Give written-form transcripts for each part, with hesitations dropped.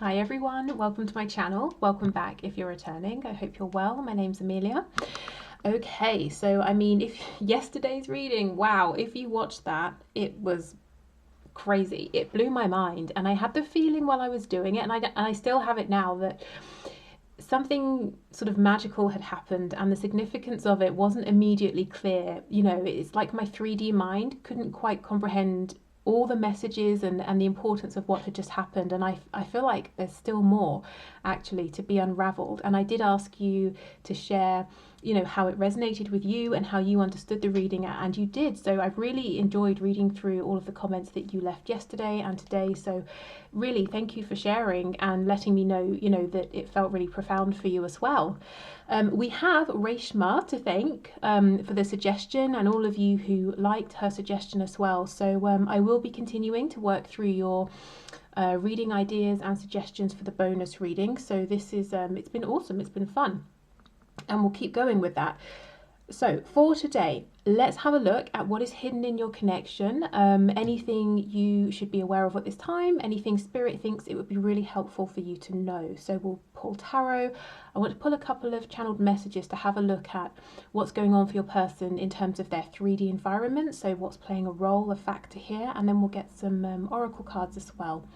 Hi everyone, welcome to my channel. Welcome back if you're returning. I hope you're well. My name's Amelia. Okay, so I mean, if yesterday's reading, wow, if you watched that, it was crazy. It blew my mind, and I had the feeling while I was doing it, and I still have it now, that something sort of magical had happened and the significance of it wasn't immediately clear. You know, it's like my 3D mind couldn't quite comprehend all the messages and the importance of what had just happened. And I feel like there's still more actually to be unraveled. And I did ask you to share, you know, how it resonated with you and how you understood the reading, and you did. So I've really enjoyed reading through all of the comments that you left yesterday and today. So really thank you for sharing and letting me know, you know, that it felt really profound for you as well. We have Reshma to thank for the suggestion, and all of you who liked her suggestion as well. So I will be continuing to work through your reading ideas and suggestions for the bonus reading. So this is it's been awesome, it's been fun, and we'll keep going with that. So for today, let's have a look at what is hidden in your connection. Anything you should be aware of at this time, anything Spirit thinks it would be really helpful for you to know. So we'll pull tarot. I want to pull a couple of channeled messages to have a look at what's going on for your person in terms of their 3D environment. So what's playing a role, a factor here, and then we'll get some oracle cards as well.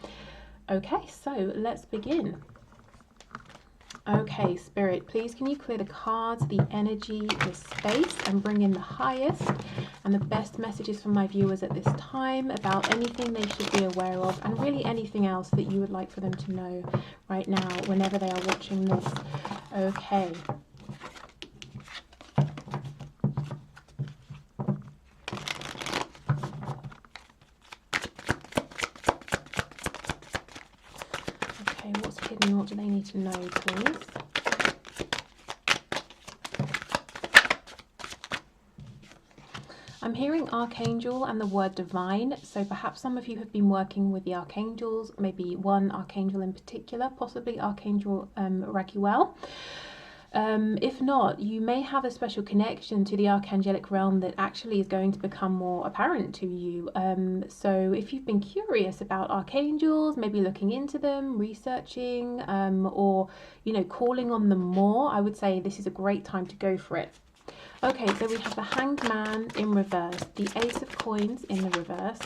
Okay, so let's begin. Okay, Spirit, please can you clear the cards, the energy, the space, and bring in the highest and the best messages for my viewers at this time about anything they should be aware of, and really anything else that you would like for them to know right now whenever they are watching this. Okay. Okay, what's hidden? What do they need to know, please? I'm hearing Archangel and the word divine, so perhaps some of you have been working with the Archangels, maybe one Archangel in particular, possibly Archangel Raguel. If not, you may have a special connection to the archangelic realm that actually is going to become more apparent to you. So if you've been curious about archangels, maybe looking into them, researching, or, you know, calling on them more, I would say this is a great time to go for it. Okay, so we have the Hanged Man in reverse, the Ace of Coins in the reverse,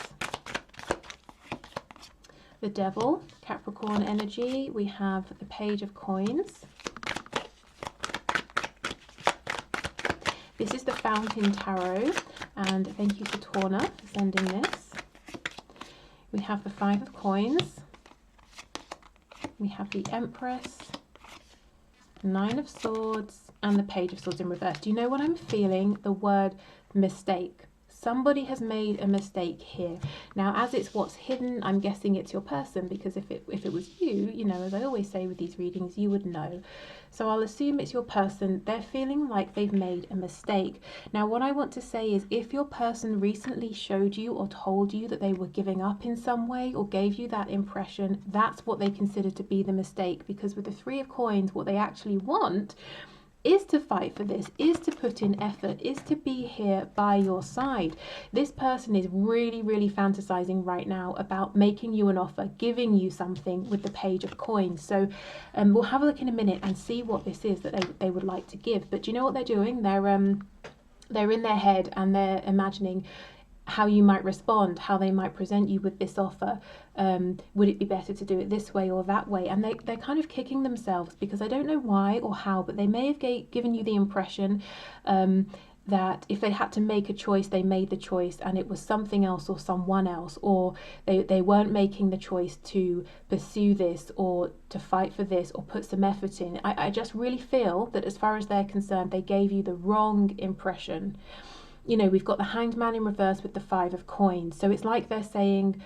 the Devil, Capricorn energy, we have the Page of Coins. This is the Fountain Tarot, and thank you to Torna for sending this. We have the Five of Coins, we have the Empress, Nine of Swords, and the Page of Swords in reverse. Do you know what I'm feeling? The word mistake. Somebody has made a mistake here. Now, as it's what's hidden, I'm guessing it's your person, because if it was you, you know, as I always say with these readings, you would know. So I'll assume it's your person. They're feeling like they've made a mistake. Now, what I want to say is, if your person recently showed you or told you that they were giving up in some way or gave you that impression, that's what they consider to be the mistake. Because with the Three of Coins, what they actually want is to fight for this, is to put in effort, is to be here by your side. This person is really, really fantasizing right now about making you an offer, giving you something with the Page of Coins. So we'll have a look in a minute and see what this is that they would like to give. But do you know what they're doing? They're in their head and they're imagining how you might respond, how they might present you with this offer. Would it be better to do it this way or that way? And they're kind of kicking themselves, because I don't know why or how, but they may have given you the impression that if they had to make a choice, they made the choice and it was something else or someone else, or they weren't making the choice to pursue this or to fight for this or put some effort in. I just really feel that as far as they're concerned, they gave you the wrong impression. You know, we've got the Hanged Man in reverse with the Five of Coins. So it's like they're saying,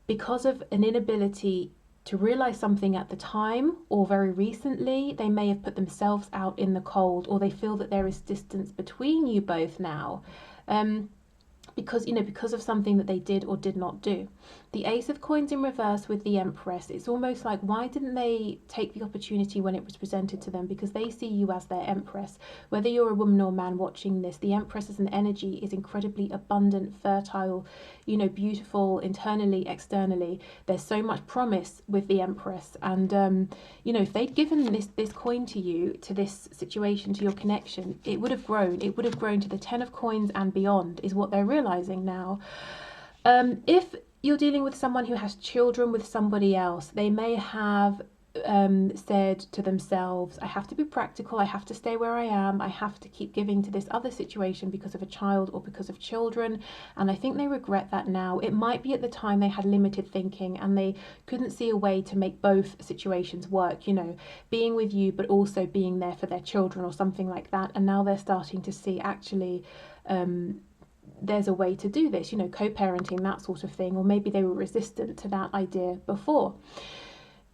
because of an inability to realize something at the time or very recently, they may have put themselves out in the cold, or they feel that there is distance between you both now, because, you know, because of something that they did or did not do. The Ace of Coins in reverse with the Empress. It's almost like, why didn't they take the opportunity when it was presented to them? Because they see you as their Empress. Whether you're a woman or man watching this, the Empress as an energy is incredibly abundant, fertile, you know, beautiful internally, externally. There's so much promise with the Empress. And, you know, if they'd given this coin to you, to this situation, to your connection, it would have grown. It would have grown to the 10 of Coins and beyond, is what they're realizing now. If you're dealing with someone who has children with somebody else, they may have said to themselves, I have to be practical, I have to stay where I am, I have to keep giving to this other situation because of a child or because of children, and I think they regret that now. It might be at the time they had limited thinking and they couldn't see a way to make both situations work, you know, being with you but also being there for their children or something like that, and now they're starting to see actually there's a way to do this, you know, co-parenting, that sort of thing, or maybe they were resistant to that idea before.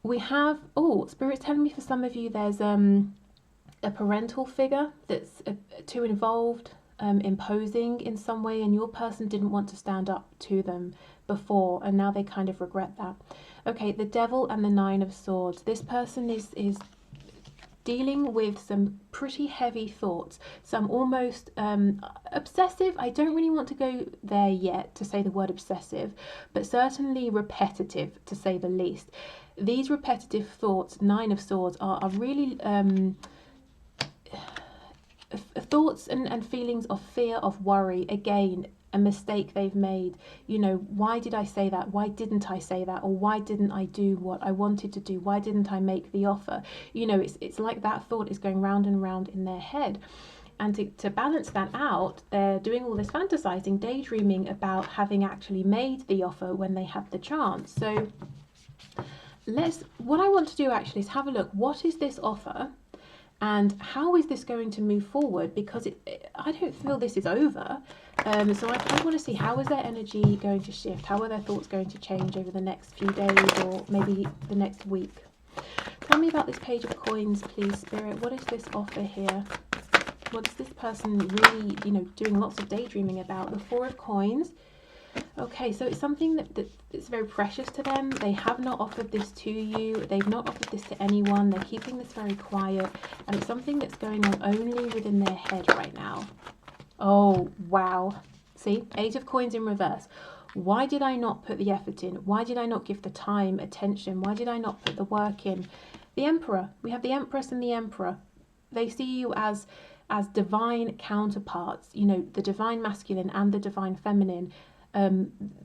We have, oh, Spirit's telling me for some of you there's a parental figure that's too involved, imposing in some way, and your person didn't want to stand up to them before, and now they kind of regret that. Okay, the Devil and the Nine of Swords. This person is dealing with some pretty heavy thoughts, some almost obsessive. I don't really want to go there yet to say the word obsessive, but certainly repetitive, to say the least. These repetitive thoughts, Nine of Swords, are really thoughts and feelings of fear, of worry. Again, a mistake they've made. You know, why did I say that? Why didn't I say that? Or why didn't I do what I wanted to do? Why didn't I make the offer? You know, it's like that thought is going round and round in their head. And to balance that out, they're doing all this fantasizing, daydreaming about having actually made the offer when they had the chance. So what I want to do actually is have a look. What is this offer? And how is this going to move forward? Because I don't feel this is over. So I want to see, how is their energy going to shift? How are their thoughts going to change over the next few days or maybe the next week? Tell me about this Page of Coins, please, Spirit. What is this offer here? What is this person really, you know, doing lots of daydreaming about? The Four of Coins. Okay, so it's something that's very precious to them. They have not offered this to you. They've not offered this to anyone. They're keeping this very quiet. And it's something that's going on only within their head right now. Oh, wow. See, Eight of Coins in reverse. Why did I not put the effort in? Why did I not give the time, attention? Why did I not put the work in? The Emperor. We have the Empress and the Emperor. They see you as divine counterparts, you know, the divine masculine and the divine feminine.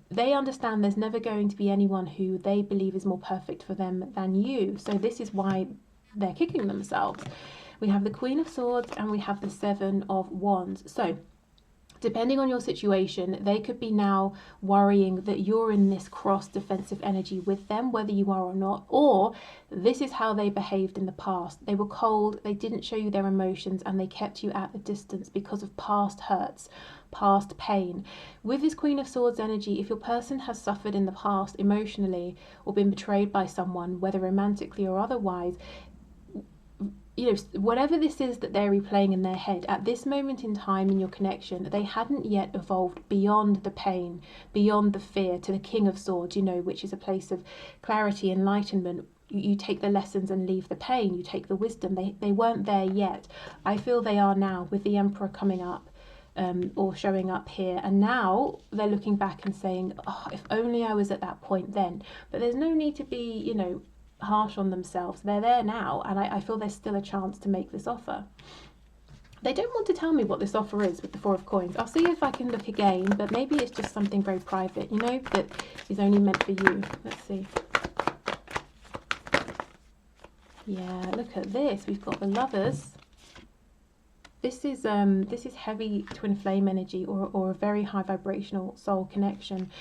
They understand there's never going to be anyone who they believe is more perfect for them than you. So this is why they're kicking themselves. We have the Queen of Swords and we have the Seven of Wands. So depending on your situation, they could be now worrying that you're in this cross defensive energy with them, whether you are or not, or this is how they behaved in the past. They were cold, they didn't show you their emotions, and they kept you at a distance because of past hurts, past pain. With this Queen of Swords energy, if your person has suffered in the past emotionally or been betrayed by someone, whether romantically or otherwise, you know, whatever this is that they're replaying in their head, at this moment in time in your connection, they hadn't yet evolved beyond the pain, beyond the fear, to the King of Swords, you know, which is a place of clarity, enlightenment. You take the lessons and leave the pain. You take the wisdom. They weren't there yet. I feel they are now, with the Emperor coming up or showing up here. And now they're looking back and saying, oh, if only I was at that point then. But there's no need to be, you know, harsh on themselves. They're there now, and I feel there's still a chance to make this offer. They don't want to tell me what this offer is with the Four of Coins. I'll see if I can look again, but maybe it's just something very private, you know, that is only meant for you. Let's see. Yeah, look at this. We've got the Lovers. This is heavy twin flame energy, or a very high vibrational soul connection.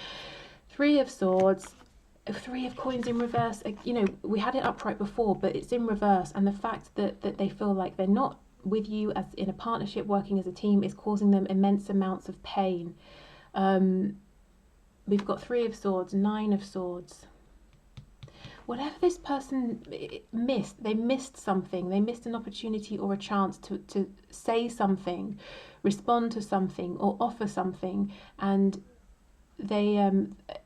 Three of Swords. Three of Coins in reverse. You know, we had it upright before, but it's in reverse, and the fact that they feel like they're not with you as in a partnership, working as a team, is causing them immense amounts of pain. We've got Three of Swords, Nine of Swords. Whatever this person missed, they missed something. They missed an opportunity or a chance to say something, respond to something, or offer something, and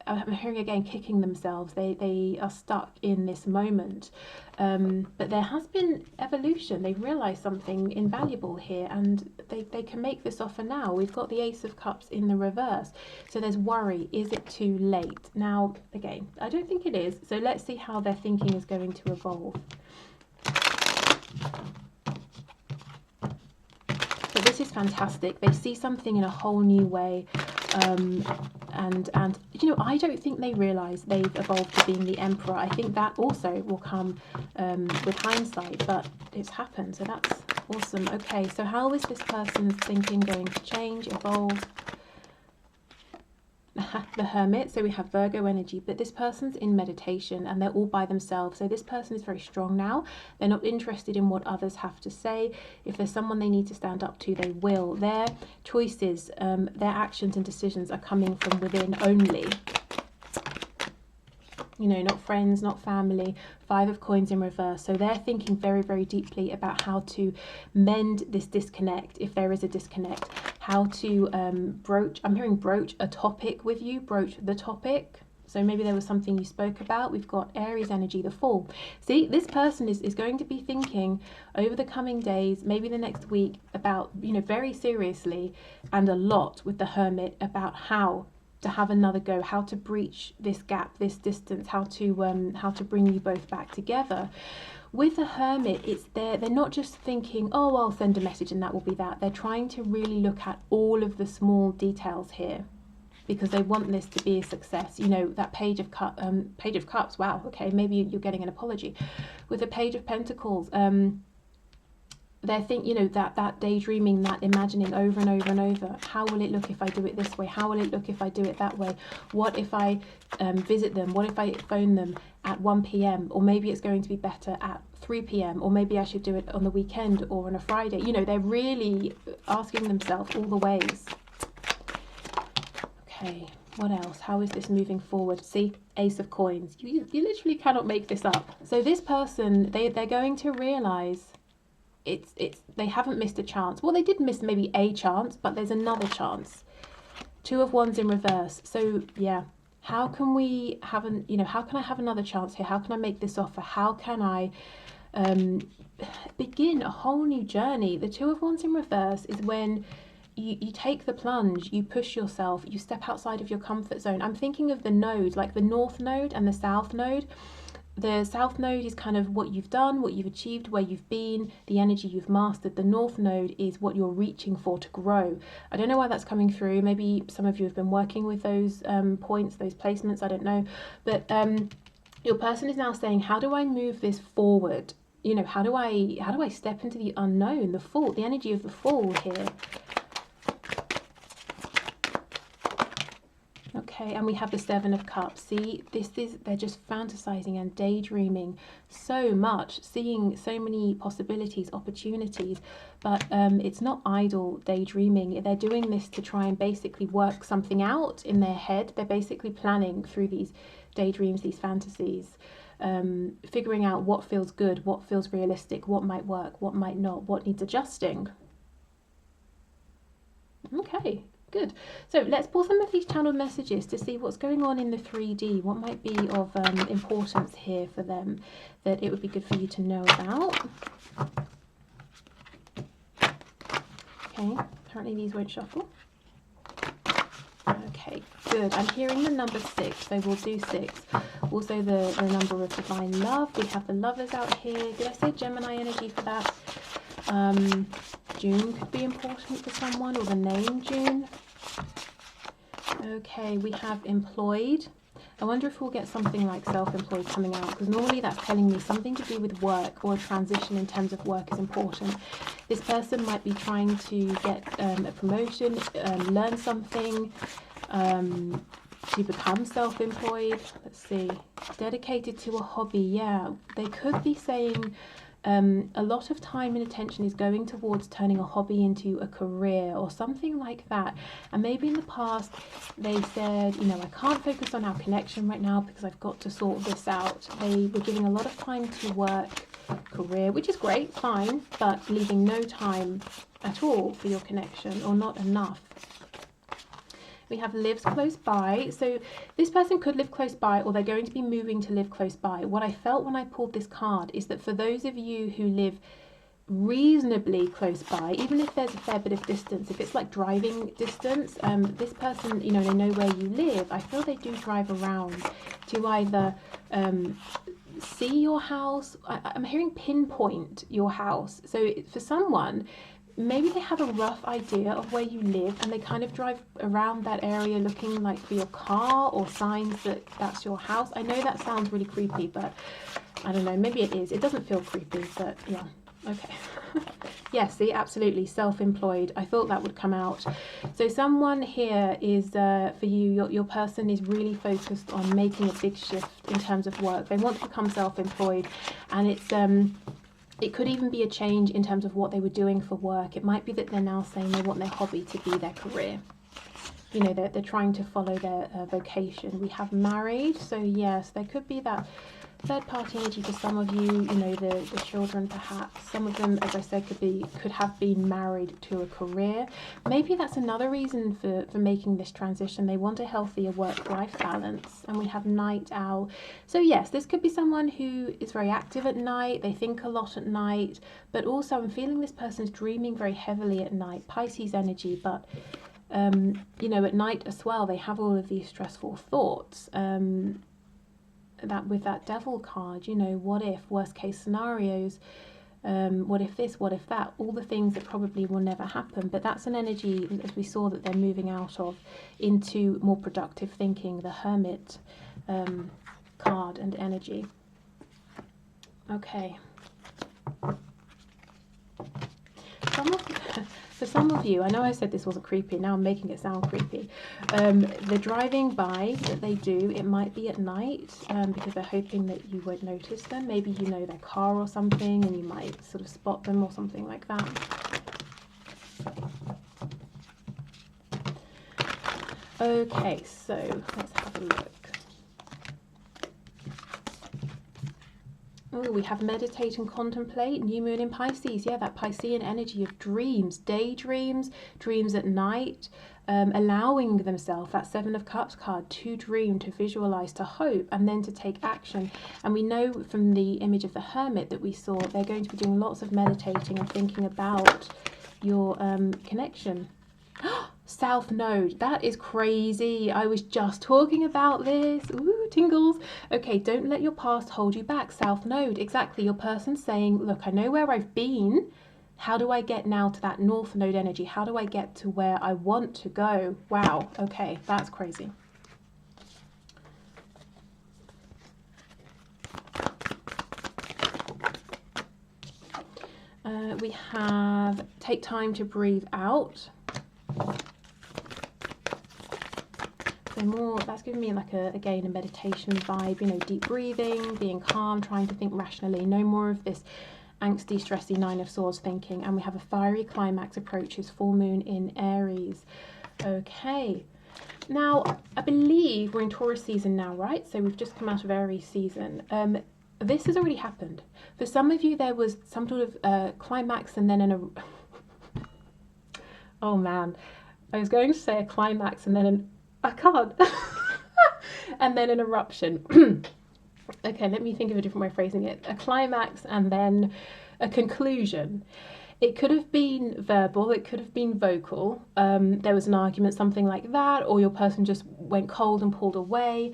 I'm hearing again, kicking themselves. They are stuck in this moment. But there has been evolution. They've realised something invaluable here, and they can make this offer now. We've got the Ace of Cups in the reverse. So there's worry. Is it too late? Now, again, I don't think it is. So let's see how their thinking is going to evolve. So this is fantastic. They see something in a whole new way. And you know, I don't think they realise they've evolved to being the Emperor. I think that also will come with hindsight, but it's happened, so that's awesome. Okay, so how is this person's thinking going to change, evolve? The Hermit, so we have Virgo energy, but this person's in meditation and they're all by themselves. So this person is very strong now. They're not interested in what others have to say. If there's someone they need to stand up to, they will. Their choices, their actions and decisions are coming from within only. You know, not friends, not family. 5 of Coins in reverse. So they're thinking very, very deeply about how to mend this disconnect, if there is a disconnect. How to broach, I'm hearing broach a topic with you, broach the topic. So maybe there was something you spoke about. We've got Aries energy, the Fool. See, this person is going to be thinking over the coming days, maybe the next week, about, you know, very seriously and a lot with the Hermit about how to have another go, how to breach this gap, this distance, how to bring you both back together. With the Hermit, it's they're not just thinking, oh, I'll send a message and that will be that. They're trying to really look at all of the small details here, because they want this to be a success. You know, that Page of Cups. Wow. Okay, maybe you're getting an apology. With the Page of Pentacles, they're thinking, you know, that daydreaming, that imagining over and over and over. How will it look if I do it this way? How will it look if I do it that way? What if I visit them? What if I phone them at 1 p.m? Or maybe it's going to be better at 3 p.m. Or maybe I should do it on the weekend or on a Friday. You know, they're really asking themselves all the ways. Okay, what else? How is this moving forward? See, Ace of Coins. You literally cannot make this up. So this person, they're going to realise they haven't missed a chance. Well, they did miss maybe a chance, but there's another chance. 2 of Wands in reverse. So yeah, how can we have how can I have another chance here? How can I make this offer? How can I begin a whole new journey? The 2 of Wands in reverse is when you take the plunge, you push yourself, you step outside of your comfort zone. I'm thinking of the nodes, like the North Node and the South Node. The South Node is kind of what you've done, what you've achieved, where you've been, the energy you've mastered. The North Node is what you're reaching for to grow. I don't know why that's coming through. Maybe some of you have been working with those points, those placements, I don't know. But your person is now saying, how do I move this forward? You know, how do I step into the unknown, the Fool, the energy of the Fool here. Okay, and we have the 7 of Cups. See, they're just fantasizing and daydreaming so much, seeing so many possibilities, opportunities, but it's not idle daydreaming. They're doing this to try and basically work something out in their head. They're basically planning through these daydreams, these fantasies, figuring out what feels good, what feels realistic, what might work, what might not, what needs adjusting. Okay. Good. So let's pull some of these channeled messages to see what's going on in the 3D. What might be of importance here for them that it would be good for you to know about. Okay, apparently these won't shuffle. Okay, good. I'm hearing the number 6, so we'll do 6. Also the number of divine love. We have the Lovers out here. Did I say Gemini energy for that? June could be important for someone, or the name June. Okay, we have employed. I wonder if we'll get something like self-employed coming out, because normally that's telling me something to do with work or a transition in terms of work is important. This person might be trying to get a promotion, learn something, to become self-employed. Let's see, dedicated to a hobby. Yeah, they could be saying a lot of time and attention is going towards turning a hobby into a career or something like that. And maybe in the past they said, you know, I can't focus on our connection right now because I've got to sort this out. They were giving a lot of time to work, career, which is great, fine, but leaving no time at all for your connection, or not enough. We have lives close by. So this person could live close by, or they're going to be moving to live close by. What I felt when I pulled this card is that for those of you who live reasonably close by, even if there's a fair bit of distance, if it's like driving distance, this person, you know, they know where you live. I feel they do drive around to either see your house. I'm hearing pinpoint your house. So for someone, maybe they have a rough idea of where you live and they kind of drive around that area looking like for your car or signs that that's your house. I know that sounds really creepy, but I don't know, maybe it is. It doesn't feel creepy, but yeah. Okay. Yes, see, absolutely, self-employed. I thought that would come out. So someone here is, for you, your person is really focused on making a big shift in terms of work. They want to become self-employed, and it's it could even be a change in terms of what they were doing for work. It might be that they're now saying they want their hobby to be their career. You know, they're trying to follow their vocation. We have married, so yes, there could be that third party energy for some of you, you know, the children perhaps. Some of them, as I said, could have been married to a career. Maybe that's another reason for making this transition. They want a healthier work-life balance. And we have night owl. So yes, this could be someone who is very active at night. They think a lot at night. But also I'm feeling this person's dreaming very heavily at night. Pisces energy, but you know, at night as well, they have all of these stressful thoughts. That with that devil card, you know, what if, worst case scenarios, what if this, what if that, all the things that probably will never happen. But that's an energy, as we saw, that they're moving out of into more productive thinking, the Hermit card and energy. Okay. For some of you, I know I said this wasn't creepy, now I'm making it sound creepy. The driving by that they do, it might be at night because they're hoping that you won't notice them. Maybe you know their car or something and you might sort of spot them or something like that. Okay, so let's have a look. Oh, we have meditate and contemplate, new moon in Pisces. Yeah, that Piscean energy of dreams, daydreams, dreams at night, allowing themselves, that Seven of Cups card, to dream, to visualize, to hope, and then to take action. And we know from the image of the Hermit that we saw, they're going to be doing lots of meditating and thinking about your connection. South Node, that is crazy. I was just talking about this. Ooh, tingles. Okay, don't let your past hold you back. South Node, exactly. Your person saying, look, I know where I've been. How do I get now to that North Node energy? How do I get to where I want to go? Wow, okay, that's crazy. We have take time to breathe out. So more, that's giving me like again a meditation vibe, you know, deep breathing, being calm, trying to think rationally. No more of this angsty, stressy Nine of Swords thinking. And we have a fiery climax approaches, full moon in Aries. Okay. Now, I believe we're in Taurus season now, right? So we've just come out of Aries season. This has already happened. For some of you, there was some sort of climax and then oh man, I was going to say a climax and then I can't. And then an eruption. Okay, let me think of a different way of phrasing it. A climax and then a conclusion. It could have been verbal, it could have been vocal. There was an argument, something like that, or your person just went cold and pulled away.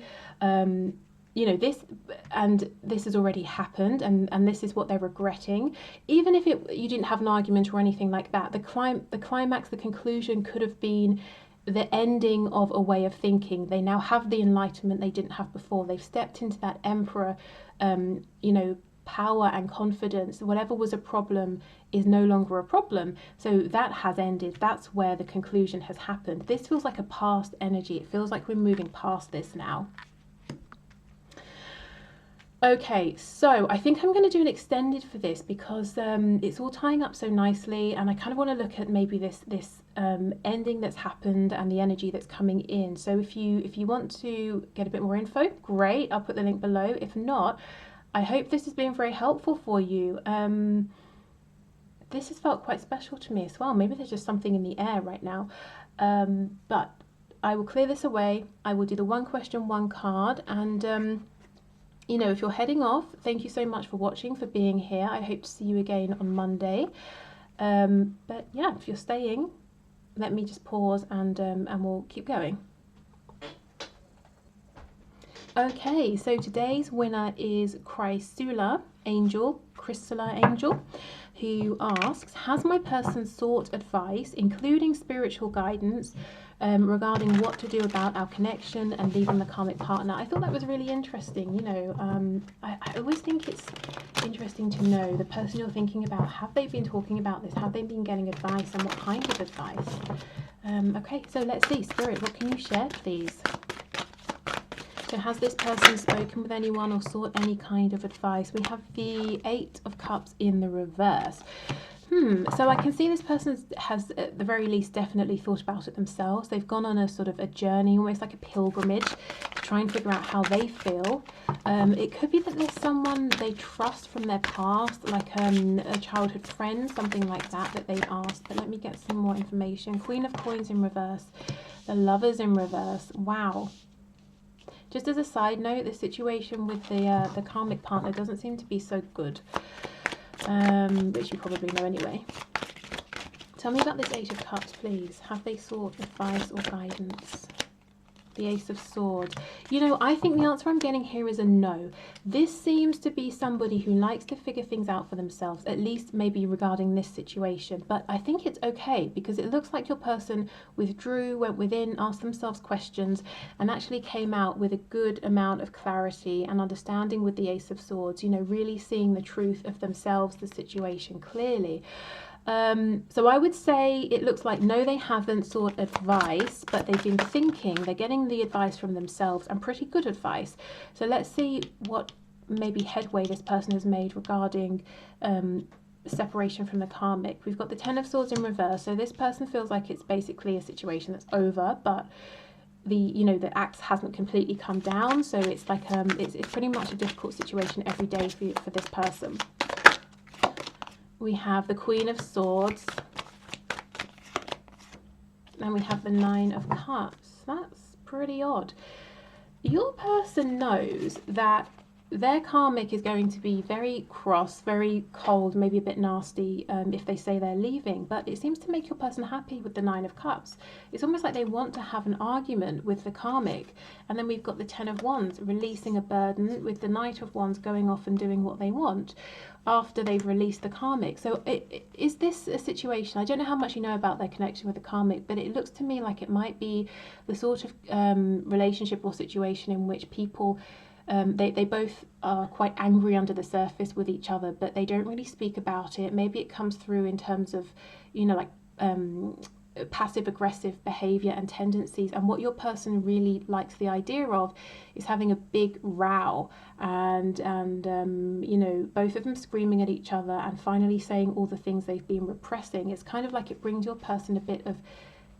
You know, this has already happened, and this is what they're regretting. Even if you didn't have an argument or anything like that, the climax, the conclusion could have been the ending of a way of thinking. They now have the enlightenment they didn't have before. They've stepped into that emperor, you know, power and confidence. Whatever was a problem is no longer a problem. So that has ended. That's where the conclusion has happened. This feels like a past energy. It feels like we're moving past this now. Okay, so I think I'm going to do an extended for this because it's all tying up so nicely, and I kind of want to look at maybe this ending that's happened and the energy that's coming in. So if you want to get a bit more info, great, I'll put the link below. If not, I hope this has been very helpful for you. This has felt quite special to me as well. Maybe there's just something in the air right now, but I will clear this away. I will do the one question, one card. And, you know, if you're heading off, thank you so much for watching, for being here. I hope to see you again on Monday. But yeah, if you're staying, let me just pause and we'll keep going. Okay, so today's winner is Chrysula Angel, who asks, has my person sought advice, including spiritual guidance, regarding what to do about our connection and leaving the karmic partner? I thought that was really interesting. You know, I always think it's interesting to know the person you're thinking about. Have they been talking about this? Have they been getting advice, and what kind of advice? Okay, so let's see. Spirit, what can you share, please? So has this person spoken with anyone or sought any kind of advice? We have the 8 of Cups in the reverse. So I can see this person has, at the very least, definitely thought about it themselves. They've gone on a sort of a journey, almost like a pilgrimage, to try and figure out how they feel. It could be that there's someone they trust from their past, like a childhood friend, something like that, that they've asked. But let me get some more information. Queen of Coins in reverse. The Lovers in reverse. Wow. Just as a side note, the situation with the karmic partner doesn't seem to be so good, which you probably know anyway. Tell me about this 8 of Cups, please. Have they sought advice or guidance? The Ace of Swords. You know, I think the answer I'm getting here is a no. This seems to be somebody who likes to figure things out for themselves, at least maybe regarding this situation. But I think it's okay, because it looks like your person withdrew, went within, asked themselves questions, and actually came out with a good amount of clarity and understanding with the Ace of Swords, you know, really seeing the truth of themselves, the situation clearly. So I would say it looks like no, they haven't sought advice, but they've been thinking. They're getting the advice from themselves, and pretty good advice. So let's see what maybe headway this person has made regarding separation from the karmic. We've got the 10 of Swords in reverse. So this person feels like it's basically a situation that's over, but the axe hasn't completely come down. So it's like it's pretty much a difficult situation every day for this person. We have the Queen of Swords, and we have the 9 of Cups. That's pretty odd. Your person knows that their karmic is going to be very cross, very cold, maybe a bit nasty if they say they're leaving, but it seems to make your person happy with the 9 of Cups. It's almost like they want to have an argument with the karmic. And then we've got the 10 of Wands, releasing a burden, with the Knight of Wands going off and doing what they want after they've released the karmic. So is this a situation, I don't know how much you know about their connection with the karmic, but it looks to me like it might be the sort of relationship or situation in which people they both are quite angry under the surface with each other, but they don't really speak about it. Maybe it comes through in terms of, you know, like passive aggressive behavior and tendencies. And what your person really likes the idea of is having a big row and you know, both of them screaming at each other and finally saying all the things they've been repressing. It's kind of like it brings your person a bit of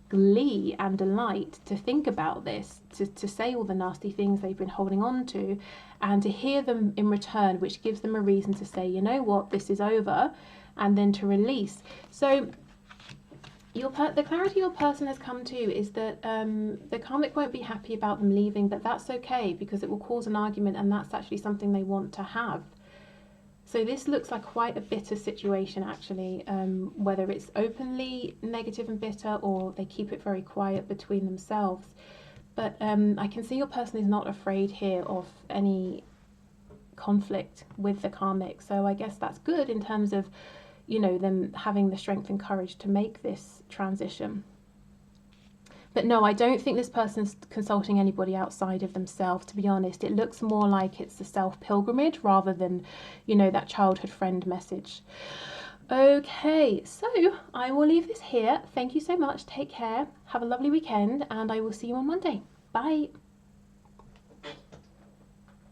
glee and delight to think about this, to say all the nasty things they've been holding on to, and to hear them in return, which gives them a reason to say, you know what, this is over, and then to release. So the clarity your person has come to is that the karmic won't be happy about them leaving, but that's okay, because it will cause an argument, and that's actually something they want to have. So this looks like quite a bitter situation, actually, whether it's openly negative and bitter or they keep it very quiet between themselves. But I can see your person is not afraid here of any conflict with the karmic. So I guess that's good in terms of, you know, them having the strength and courage to make this transition. But no, I don't think this person's consulting anybody outside of themselves, to be honest. It looks more like it's a self-pilgrimage rather than, you know, that childhood friend message. Okay, so I will leave this here. Thank you so much. Take care. Have a lovely weekend, and I will see you on Monday. Bye.